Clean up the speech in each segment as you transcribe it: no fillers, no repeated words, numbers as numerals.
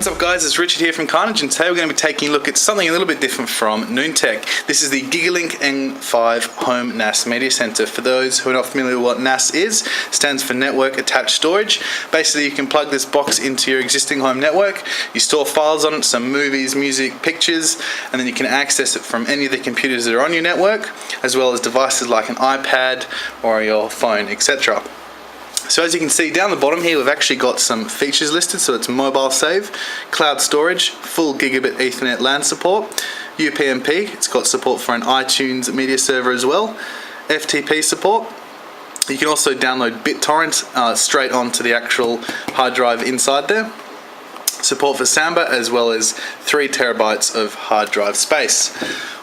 What's up guys, it's Richard here from Carnage, and today we're going to be taking a look at something a little bit different from Noontec. This is the GigaLink N5 Home NAS Media Center. For those who are not familiar with what NAS is, it stands for Network Attached Storage. Basically you can plug this box into your existing home network, you store files on it, some movies, music, pictures, and then you can access it from any of the computers that are on your network, as well as devices like an iPad or your phone, etc. So as you can see down the bottom here, we've actually got some features listed. So it's mobile save, cloud storage, full gigabit Ethernet LAN support, UPnP, it's got support for an iTunes media server as well, FTP support. You can also download BitTorrent straight onto the actual hard drive inside there. Support for Samba, as well as 3 terabytes of hard drive space.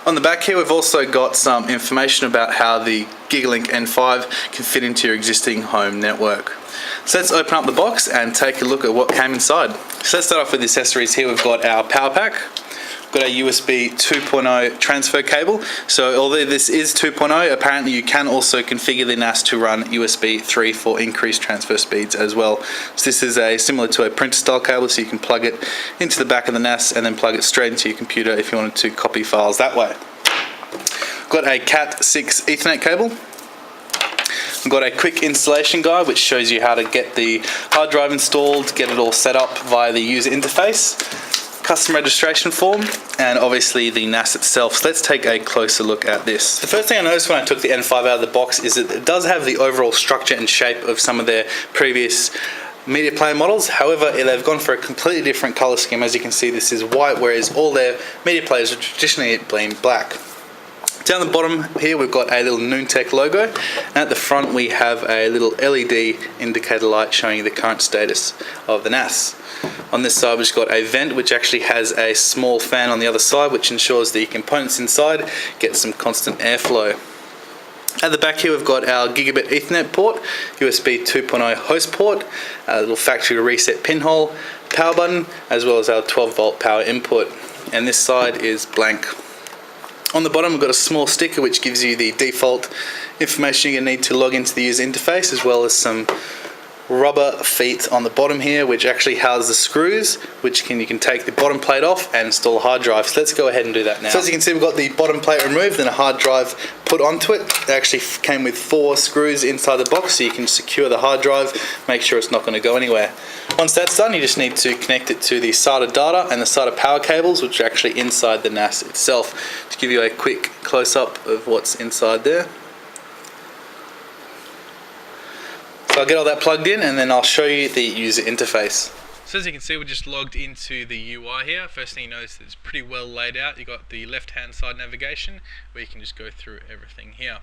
On the back here we've also got some information about how the GigaLink N5 can fit into your existing home network. So let's open up the box and take a look at what came inside. So let's start off with the accessories here. We've got our power pack, we've got a USB 2.0 transfer cable. So although this is 2.0, apparently you can also configure the NAS to run USB 3 for increased transfer speeds as well. So this is similar to a printer style cable, so you can plug it into the back of the NAS and then plug it straight into your computer if you wanted to copy files that way. Got a Cat 6 Ethernet cable. I've got a quick installation guide which shows you how to get the hard drive installed, get it all set up via the user interface, custom registration form, and obviously the NAS itself. So let's take a closer look at this. The first thing I noticed when I took the N5 out of the box is that it does have the overall structure and shape of some of their previous media player models. However, they've gone for a completely different color scheme. As you can see, this is white, whereas all their media players are traditionally been black. Down the bottom here we've got a little Noontec logo, and at the front we have a little LED indicator light showing you the current status of the NAS. On this side we've just got a vent which actually has a small fan on the other side, which ensures the components inside get some constant airflow. At the back here we've got our gigabit Ethernet port, USB 2.0 host port, a little factory reset pinhole, power button, as well as our 12 volt power input, and this side is blank. On the bottom we've got a small sticker which gives you the default information you're going to need to log into the user interface, as well as some rubber feet on the bottom here which actually house the screws, which you can take the bottom plate off and install a hard drive. So let's go ahead and do that now. So as you can see, we've got the bottom plate removed and a hard drive put onto it. It actually came with 4 screws inside the box, so you can secure the hard drive, make sure it's not going to go anywhere. Once that's done, you just need to connect it to the SATA data and the SATA power cables, which are actually inside the NAS itself. To give you a quick close-up of what's inside there. So I'll get all that plugged in and then I'll show you the user interface. So as you can see, we're just logged into the UI here. First thing you notice is it's pretty well laid out. You've got the left hand side navigation where you can just go through everything here.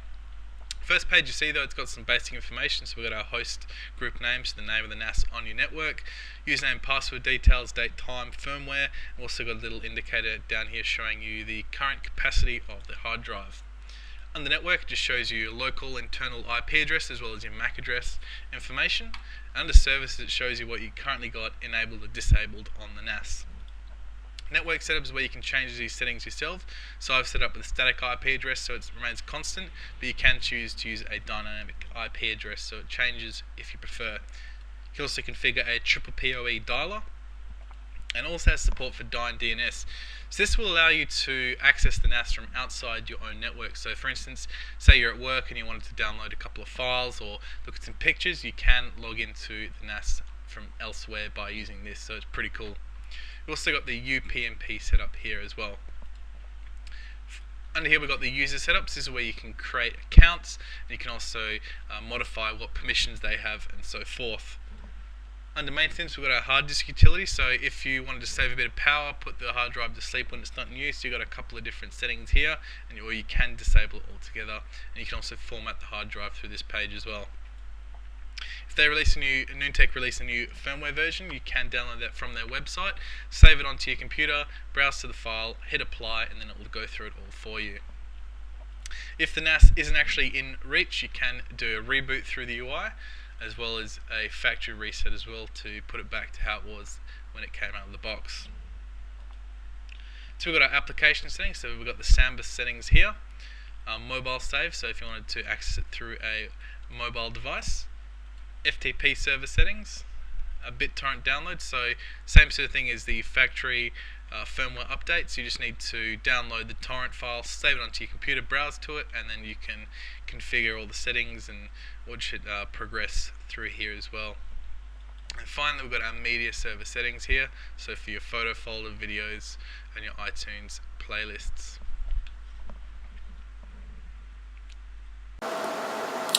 First page you see though, it's got some basic information. So we've got our host group names, the name of the NAS on your network, username, password details, date, time, firmware. We've also got a little indicator down here showing you the current capacity of the hard drive. On the network, it just shows you your local internal IP address as well as your MAC address information. Under services, it shows you what you currently got enabled or disabled on the NAS. Network setup is where you can change these settings yourself. So I've set up with a static IP address so it remains constant, but you can choose to use a dynamic IP address so it changes if you prefer. You can also configure a triple PoE dialer, and also has support for DYNE DNS. So this will allow you to access the NAS from outside your own network. So for instance, say you're at work and you wanted to download a couple of files or look at some pictures, you can log into the NAS from elsewhere by using this, so it's pretty cool. We've also got the UPnP setup here as well. Under here we've got the user setups. This is where you can create accounts, and you can also modify what permissions they have and so forth. Under maintenance we've got our hard disk utility, so if you wanted to save a bit of power, put the hard drive to sleep when it's not in use, you've got a couple of different settings here, or you can disable it altogether, and you can also format the hard drive through this page as well. If they release Noontec release a new firmware version, you can download that from their website, save it onto your computer, browse to the file, hit apply, and then it will go through it all for you. If the NAS isn't actually in reach, you can do a reboot through the UI, as well as a factory reset as well to put it back to how it was when it came out of the box. So we've got our application settings, so we've got the Samba settings here, mobile save, so if you wanted to access it through a mobile device, FTP server settings, a BitTorrent download. So same sort of thing as the factory firmware updates. You just need to download the torrent file, save it onto your computer, browse to it, and then you can configure all the settings and what should progress through here as well. And finally, we've got our media server settings here, so for your photo folder, videos, and your iTunes playlists.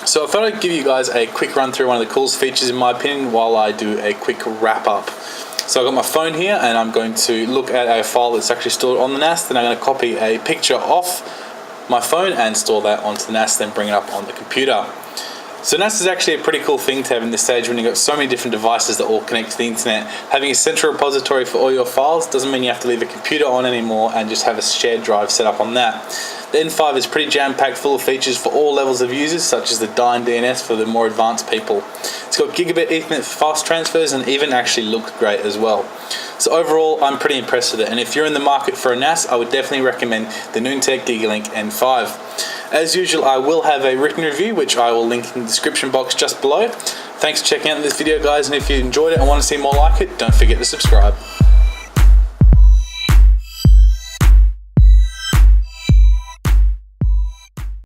So I thought I'd give you guys a quick run through one of the coolest features in my opinion while I do a quick wrap up. So I've got my phone here and I'm going to look at a file that's actually stored on the NAS, then I'm going to copy a picture off my phone and store that onto the NAS, then bring it up on the computer. So NAS is actually a pretty cool thing to have in this stage when you've got so many different devices that all connect to the internet. Having a central repository for all your files doesn't mean you have to leave a computer on anymore and just have a shared drive set up on that. The N5 is pretty jam-packed full of features for all levels of users, such as the Dyn DNS for the more advanced people. It's got gigabit Ethernet for fast transfers and even actually looks great as well. So overall, I'm pretty impressed with it, and if you're in the market for a NAS, I would definitely recommend the Noontec GigaLink N5. As usual, I will have a written review, which I will link in the description box just below. Thanks for checking out this video, guys, and if you enjoyed it and want to see more like it, don't forget to subscribe.